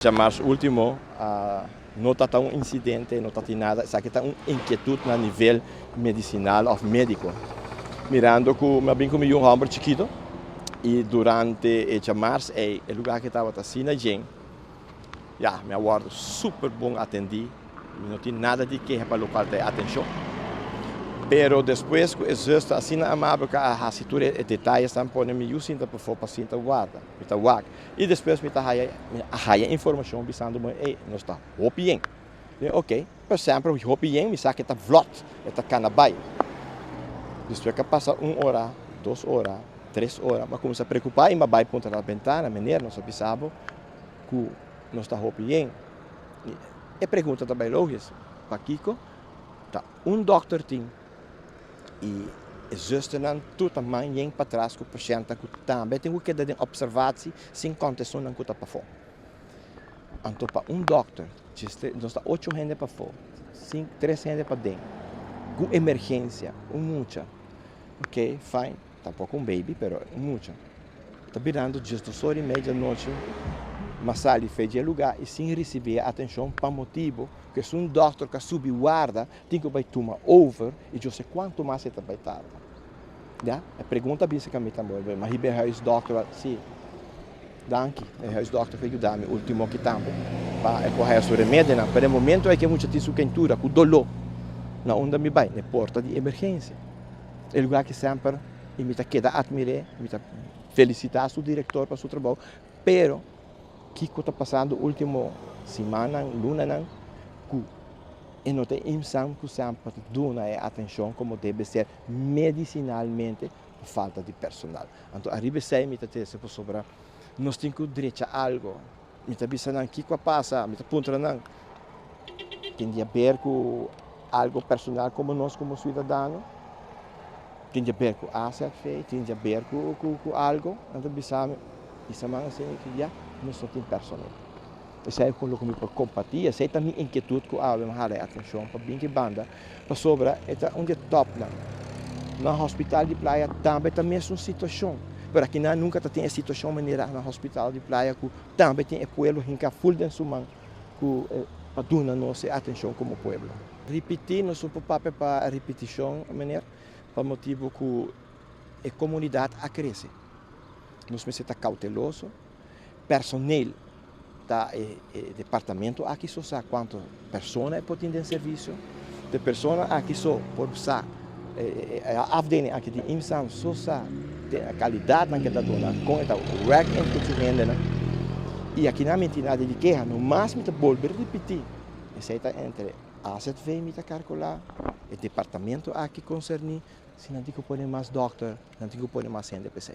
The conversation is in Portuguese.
Já março último, não está um incidente, não está nada, só que está uma inquietude a nível medicinal ou médico. Mirando que eu bem comi um hambúrguer chiquito e durante o março é o lugar que estava assim na gente. Me aguardo super bom atendi, não tem nada de queixa para o local de atenção. Pero depois que existe assim na amável que a cintura e detalhes estão pondo me eu sinto para o paciente guarda, me tá wag. E depois me tá a informação bisando me não está bem. Ok, por exemplo, o bem me sabe que está vlot, está canabai. Depois que passa 1 hora, 2 horas, 3 horas, mas começa a preocupar e me vai ponta na ventana, menino, não sabe sabe que não está bem. E pergunta também lógico, para Kiko, tá doutor tem e justo não tudo também para trás que o paciente que também tem que dar observação sem condição não está para fora. Então para doutor, nós está 8 gente para fora, 3 gente para dentro, com emergência, muita, ok, fine, tampouco baby, pero muita. Está virando justo 2 horas e meia da noite, mas sai de lugar e sem receber atenção para motivo que se doutor que subi guarda, tem que vai tomar over e eu sei quanto mais está vai tarde. A pergunta basicamente também, mas ele é o doutor, sim, danke, é o doutor que ajuda-me, o último que também, para correr o remédio, para o momento é que muita gente quentura, com dolor, na onde me vai, na porta de emergência. É o lugar que sempre me queda admirar, me felicitar o diretor para o seu trabalho, pero que está passando a última semana, luna, e não tem impressão que sempre dá atenção como deve ser medicinalmente por falta de personal. Então, arriba sei me te se sobre nós temos que direito a algo, me te bisa não que passa, me te ponta não tem de ver com algo personal como nós como cidadão, tem de ver com asset fee, tem de ver com algo, então bisa assim que já não só tem personal. Isso é quando eu por compatia, isso é também inquietude que eu habe atenção para bem que banda, para sobre é onde top na hospital de praia também tem a mesma situação. Por aqui nunca tem a situação maneira na hospital de praia que também tem o povo que full de suma que para dar nossa atenção como povo. Repetir não só papel para repetição, maneira, para motivo que a comunidade cresce. Nós precisamos estar cauteloso, personal o departamento aqui só sabe quantas pessoas podem ter serviço, de pessoas aqui só por usar a afdeling aqui de imsam só sabe a qualidade que está dando com o rack and que rende e aqui na nada de queixa no máximo te volver repetir isso está entre a AZV me calcular o departamento aqui concerni se não tem que pôr mais doctor não tem que pôr mais CNPC.